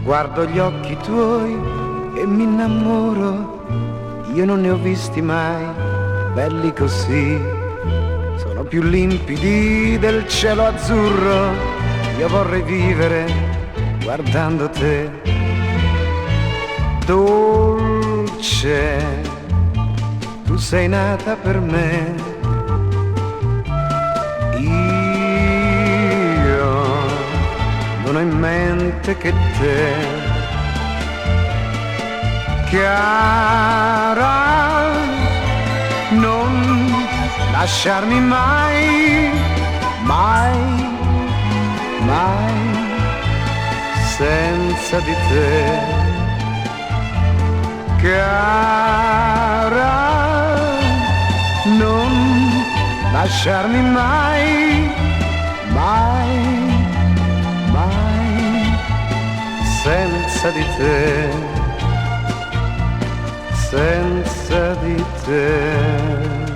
Guardo gli occhi tuoi e mi innamoro, io non ne ho visti mai belli così, sono più limpidi del cielo azzurro, io vorrei vivere guardando te. Dolce, tu sei nata per me, non ho in mente che te. Cara, non lasciarmi mai, mai, mai senza di te. Cara, non lasciarmi mai, mai, senza di te, senza di te.